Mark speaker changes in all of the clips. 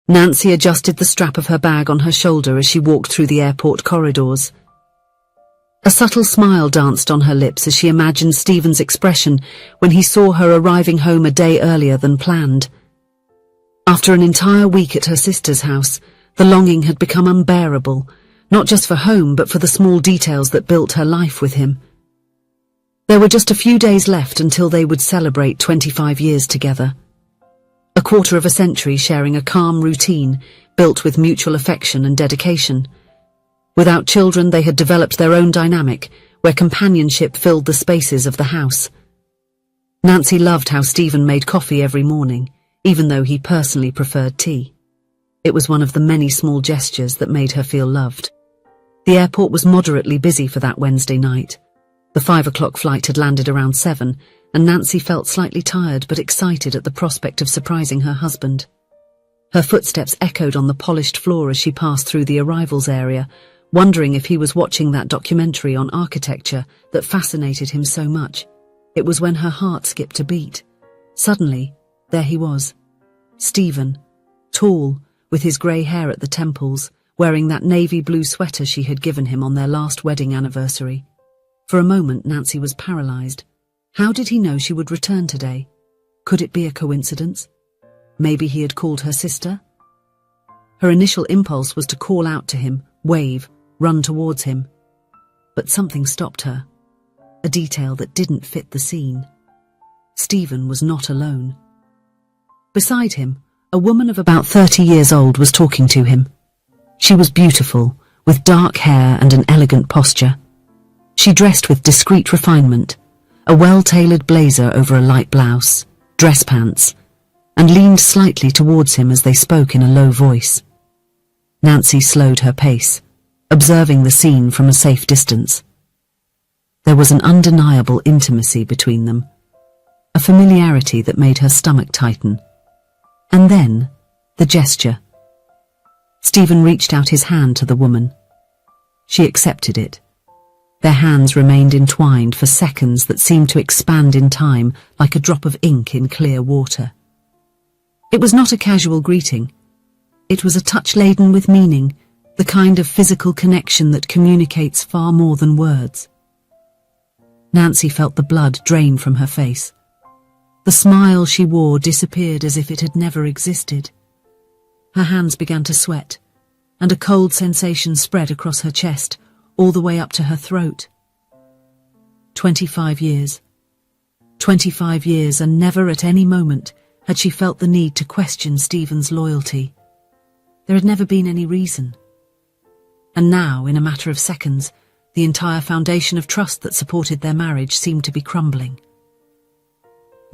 Speaker 1: Nancy adjusted the strap of her bag on her shoulder as she walked through the airport corridors. A subtle smile danced on her lips as she imagined Stephen's expression when he saw her arriving home a day earlier than planned. After an entire week at her sister's house, the longing had become unbearable, not just for home but for the small details that built her life with him. There were just a few days left until they would celebrate 25 years together. A quarter of a century sharing a calm routine built with mutual affection and dedication. Without children, they had developed their own dynamic, where companionship filled the spaces of the house. Nancy loved how Stephen made coffee every morning, even though he personally preferred tea. It was one of the many small gestures that made her feel loved. The airport was moderately busy for that Wednesday night. The 5 o'clock flight had landed around 7, and Nancy felt slightly tired but excited at the prospect of surprising her husband. Her footsteps echoed on the polished floor as she passed through the arrivals area, wondering if he was watching that documentary on architecture that fascinated him so much. It was when her heart skipped a beat. Suddenly, there he was. Stephen, tall, with his grey hair at the temples, wearing that navy blue sweater she had given him on their last wedding anniversary. For a moment, Nancy was paralyzed. How did he know she would return today? Could it be a coincidence? Maybe he had called her sister? Her initial impulse was to call out to him, wave, run towards him. But something stopped her. A detail that didn't fit the scene. Stephen was not alone. Beside him, a woman of about 30 years old was talking to him. She was beautiful, with dark hair and an elegant posture. She dressed with discreet refinement, a well-tailored blazer over a light blouse, dress pants, and leaned slightly towards him as they spoke in a low voice. Nancy slowed her pace, observing the scene from a safe distance. There was an undeniable intimacy between them, a familiarity that made her stomach tighten. And then, the gesture. Stephen reached out his hand to the woman. She accepted it. Their hands remained entwined for seconds that seemed to expand in time like a drop of ink in clear water. It was not a casual greeting. It was a touch laden with meaning, the kind of physical connection that communicates far more than words. Nancy felt the blood drain from her face. The smile she wore disappeared as if it had never existed. Her hands began to sweat, and a cold sensation spread across her chest, all the way up to her throat. 25 years. 25 years, and never at any moment had she felt the need to question Stephen's loyalty. There had never been any reason. And now, in a matter of seconds, the entire foundation of trust that supported their marriage seemed to be crumbling.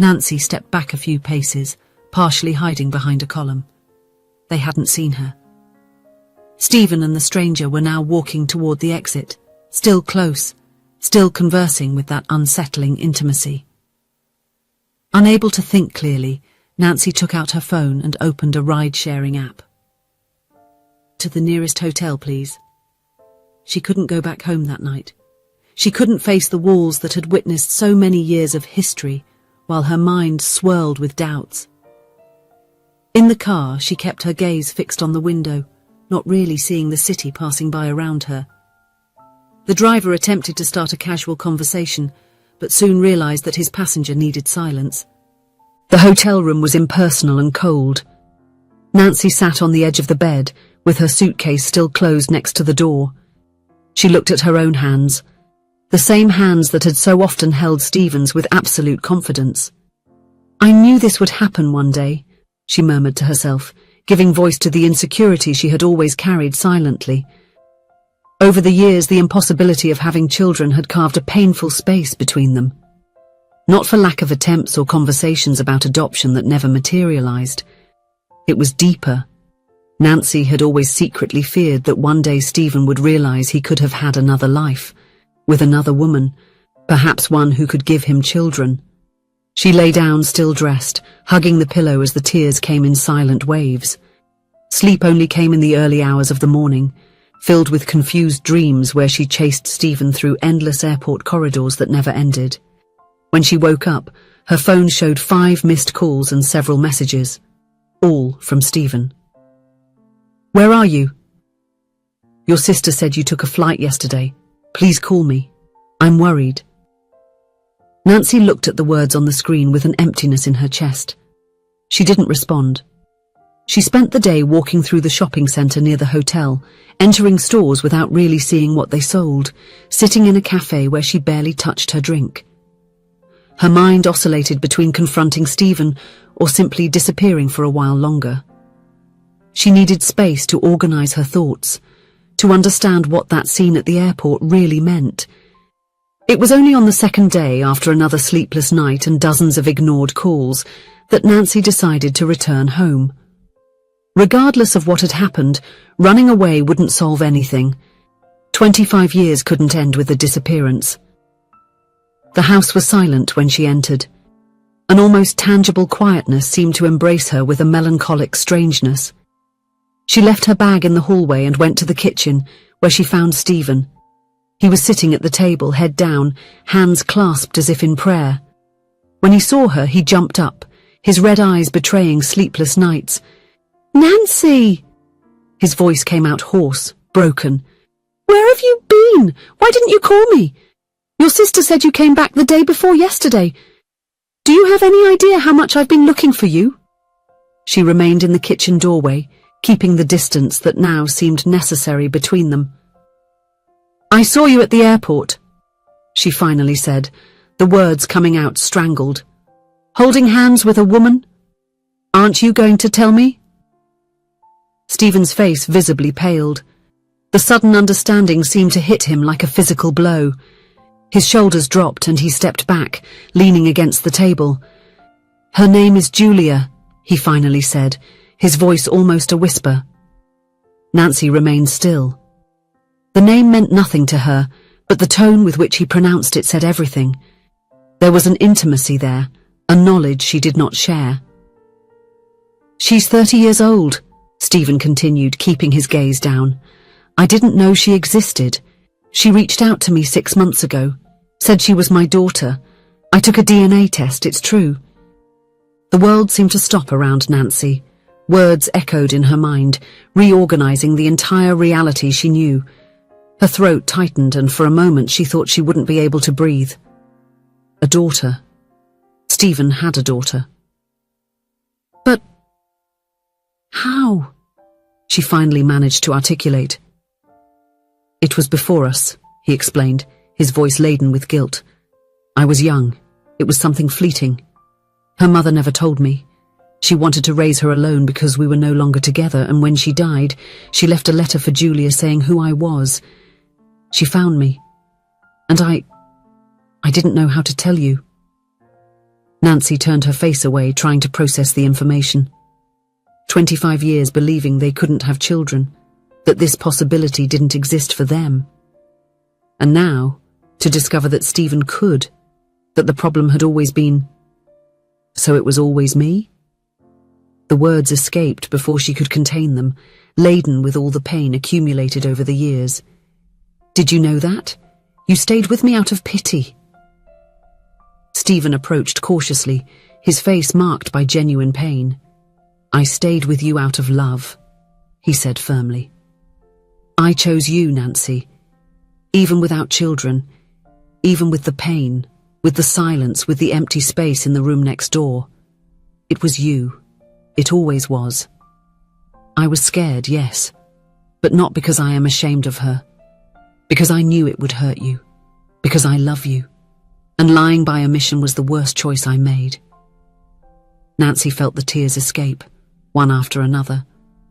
Speaker 1: Nancy stepped back a few paces, partially hiding behind a column. They hadn't seen her. Stephen and the stranger were now walking toward the exit, still close, still conversing with that unsettling intimacy. Unable to think clearly, Nancy took out her phone and opened a ride-sharing app. To the nearest hotel, please. She couldn't go back home that night. She couldn't face the walls that had witnessed so many years of history, while her mind swirled with doubts. In the car, she kept her gaze fixed on the window, not really seeing the city passing by around her. The driver attempted to start a casual conversation, but soon realized that his passenger needed silence. The hotel room was impersonal and cold. Nancy sat on the edge of the bed, with her suitcase still closed next to the door. She looked at her own hands, the same hands that had so often held Stephen's with absolute confidence. I knew this would happen one day, she murmured to herself, giving voice to the insecurity she had always carried silently. Over the years, the impossibility of having children had carved a painful space between them. Not for lack of attempts or conversations about adoption that never materialized. It was deeper. Nancy had always secretly feared that one day Stephen would realize he could have had another life, with another woman, perhaps one who could give him children. She lay down, still dressed, hugging the pillow as the tears came in silent waves. Sleep only came in the early hours of the morning, filled with confused dreams where she chased Stephen through endless airport corridors that never ended. When she woke up, her phone showed 5 missed calls and several messages, all from Stephen. Where are you? Your sister said you took a flight yesterday. Please call me. I'm worried. Nancy looked at the words on the screen with an emptiness in her chest. She didn't respond. She spent the day walking through the shopping centre near the hotel, entering stores without really seeing what they sold, sitting in a cafe where she barely touched her drink. Her mind oscillated between confronting Stephen or simply disappearing for a while longer. She needed space to organise her thoughts, to understand what that scene at the airport really meant. It was only on the second day, after another sleepless night and dozens of ignored calls, that Nancy decided to return home. Regardless of what had happened, running away wouldn't solve anything. 25 years couldn't end with a disappearance. The house was silent when she entered. An almost tangible quietness seemed to embrace her with a melancholic strangeness. She left her bag in the hallway and went to the kitchen, where she found Stephen. He was sitting at the table, head down, hands clasped as if in prayer. When he saw her, he jumped up, his red eyes betraying sleepless nights. "Nancy!" His voice came out hoarse, broken. "Where have you been? Why didn't you call me? Your sister said you came back the day before yesterday. Do you have any idea how much I've been looking for you?" She remained in the kitchen doorway, keeping the distance that now seemed necessary between them. "I saw you at the airport," she finally said, the words coming out strangled. "Holding hands with a woman? Aren't you going to tell me?" Stephen's face visibly paled. The sudden understanding seemed to hit him like a physical blow. His shoulders dropped and he stepped back, leaning against the table. "Her name is Julia," he finally said, his voice almost a whisper. Nancy remained still. The name meant nothing to her, but the tone with which he pronounced it said everything. There was an intimacy there, a knowledge she did not share. "She's 30 years old," Stephen continued, keeping his gaze down. "I didn't know she existed. She reached out to me 6 months ago, said she was my daughter. I took a DNA test, it's true." The world seemed to stop around Nancy. Words echoed in her mind, reorganizing the entire reality she knew. Her throat tightened, and for a moment she thought she wouldn't be able to breathe. A daughter. Stephen had a daughter. But how? She finally managed to articulate. "It was before us," he explained, his voice laden with guilt. "I was young. It was something fleeting. Her mother never told me. She wanted to raise her alone because we were no longer together, and when she died, she left a letter for Julia saying who I was. She found me. And I didn't know how to tell you." Nancy turned her face away, trying to process the information. 25 years believing they couldn't have children, that this possibility didn't exist for them. And now, to discover that Stephen could, that the problem had always been, "So it was always me?" The words escaped before she could contain them, laden with all the pain accumulated over the years. "Did you know that? You stayed with me out of pity." Stephen approached cautiously, his face marked by genuine pain. "I stayed with you out of love," he said firmly. "I chose you, Nancy. Even without children, even with the pain, with the silence, with the empty space in the room next door. It was you. It always was. I was scared, yes, but not because I am ashamed of her. Because I knew it would hurt you. Because I love you. And lying by omission was the worst choice I made." Nancy felt the tears escape, one after another,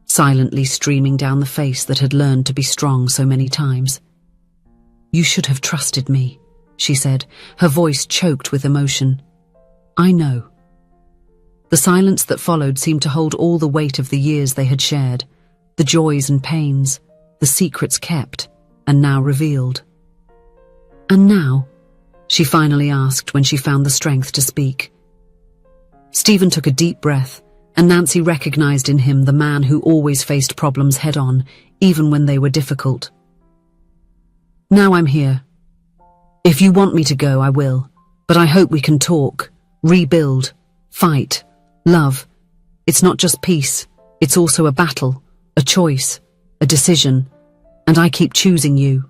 Speaker 1: silently streaming down the face that had learned to be strong so many times. "You should have trusted me," she said, her voice choked with emotion. "I know." The silence that followed seemed to hold all the weight of the years they had shared, the joys and pains, the secrets kept, and now revealed. "And now?" she finally asked when she found the strength to speak. Stephen took a deep breath, and Nancy recognized in him the man who always faced problems head-on, even when they were difficult. "Now I'm here. If you want me to go, I will, but I hope we can talk, rebuild, fight, love. It's not just peace, it's also a battle, A choice, a decision, and I keep choosing you."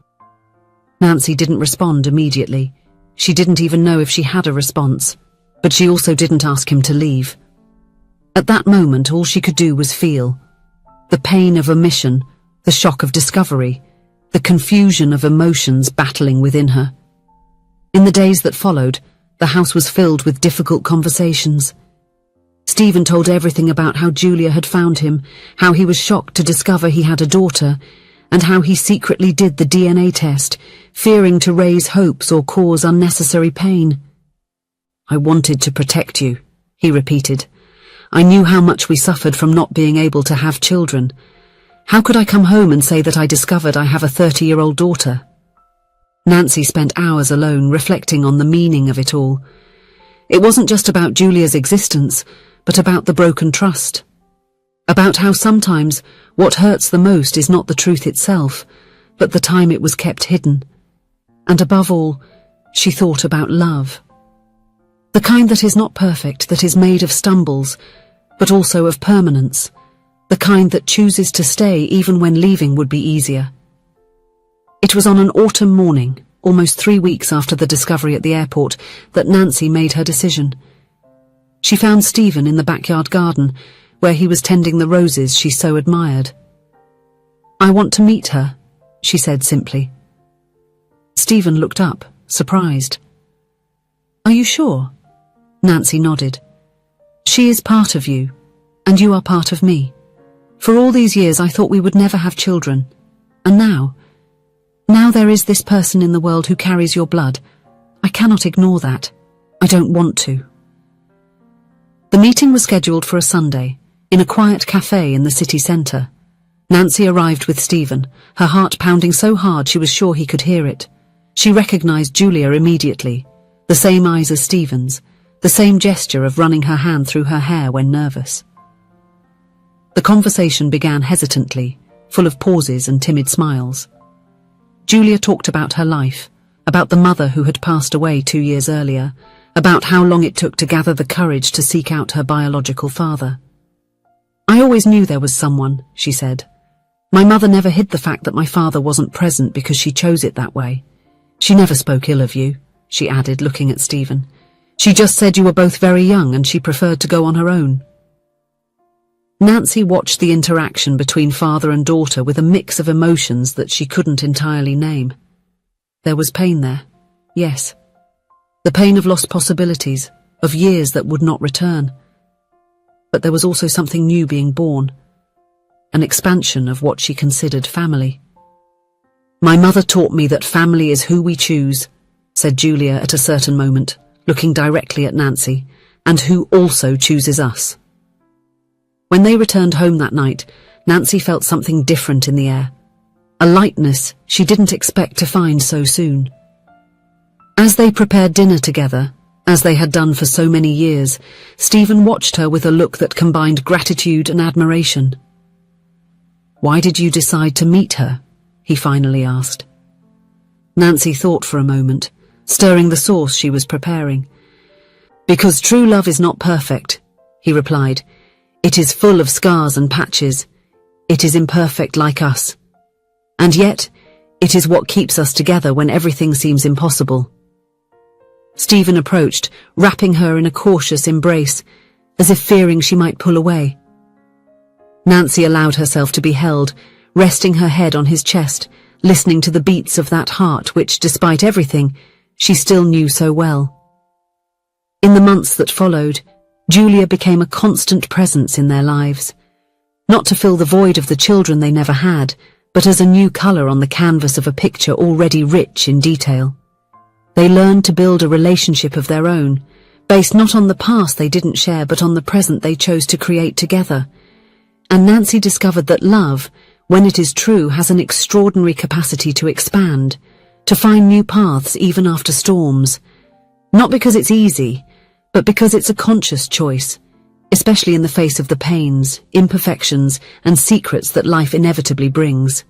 Speaker 1: Nancy didn't respond immediately. She didn't even know if she had a response, but she also didn't ask him to leave. At that moment, all she could do was feel. The pain of omission, the shock of discovery, the confusion of emotions battling within her. In the days that followed, the house was filled with difficult conversations. Stephen told everything about how Julia had found him, how he was shocked to discover he had a daughter, and how he secretly did the DNA test, fearing to raise hopes or cause unnecessary pain. "I wanted to protect you," he repeated. "I knew how much we suffered from not being able to have children. How could I come home and say that I discovered I have a 30-year-old daughter?" Nancy spent hours alone reflecting on the meaning of it all. It wasn't just about Julia's existence, but about the broken trust. About how sometimes what hurts the most is not the truth itself, but the time it was kept hidden. And above all, she thought about love. The kind that is not perfect, that is made of stumbles, but also of permanence. The kind that chooses to stay even when leaving would be easier. It was on an autumn morning, almost 3 weeks after the discovery at the airport, that Nancy made her decision. She found Stephen in the backyard garden, where he was tending the roses she so admired. "I want to meet her," she said simply. Stephen looked up, surprised. "Are you sure?" Nancy nodded. "She is part of you, and you are part of me. For all these years I thought we would never have children, and now there is this person in the world who carries your blood. I cannot ignore that. I don't want to." The meeting was scheduled for a Sunday, in a quiet cafe in the city centre. Nancy arrived with Stephen, her heart pounding so hard she was sure he could hear it. She recognized Julia immediately, the same eyes as Stephen's, the same gesture of running her hand through her hair when nervous. The conversation began hesitantly, full of pauses and timid smiles. Julia talked about her life, about the mother who had passed away 2 years earlier, about how long it took to gather the courage to seek out her biological father. "I always knew there was someone," she said. "My mother never hid the fact that my father wasn't present because she chose it that way. She never spoke ill of you," she added, looking at Stephen. "She just said you were both very young and she preferred to go on her own." Nancy watched the interaction between father and daughter with a mix of emotions that she couldn't entirely name. There was pain there, yes. The pain of lost possibilities, of years that would not return. But there was also something new being born, an expansion of what she considered family. "My mother taught me that family is who we choose," said Julia at a certain moment, looking directly at Nancy, "and who also chooses us." When they returned home that night, Nancy felt something different in the air, a lightness she didn't expect to find so soon. As they prepared dinner together, as they had done for so many years, Stephen watched her with a look that combined gratitude and admiration. "Why did you decide to meet her?" he finally asked. Nancy thought for a moment, stirring the sauce she was preparing. "Because true love is not perfect," he replied. "It is full of scars and patches. It is imperfect like us. And yet, it is what keeps us together when everything seems impossible." Stephen approached, wrapping her in a cautious embrace, as if fearing she might pull away. Nancy allowed herself to be held, resting her head on his chest, listening to the beats of that heart which, despite everything, she still knew so well. In the months that followed, Julia became a constant presence in their lives, not to fill the void of the children they never had, but as a new colour on the canvas of a picture already rich in detail. They learned to build a relationship of their own, based not on the past they didn't share but on the present they chose to create together. And Nancy discovered that love, when it is true, has an extraordinary capacity to expand, to find new paths even after storms. Not because it's easy, but because it's a conscious choice, especially in the face of the pains, imperfections, and secrets that life inevitably brings.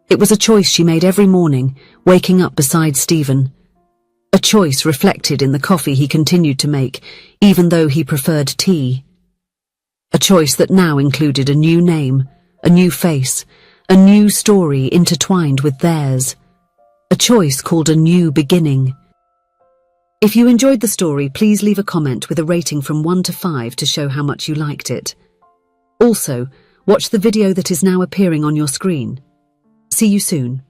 Speaker 1: It was a choice she made every morning, waking up beside Stephen. A choice reflected in the coffee he continued to make, even though he preferred tea. A choice that now included a new name, a new face, a new story intertwined with theirs. A choice called a new beginning. If you enjoyed the story, please leave a comment with a rating from 1 to 5 to show how much you liked it. Also, watch the video that is now appearing on your screen. See you soon.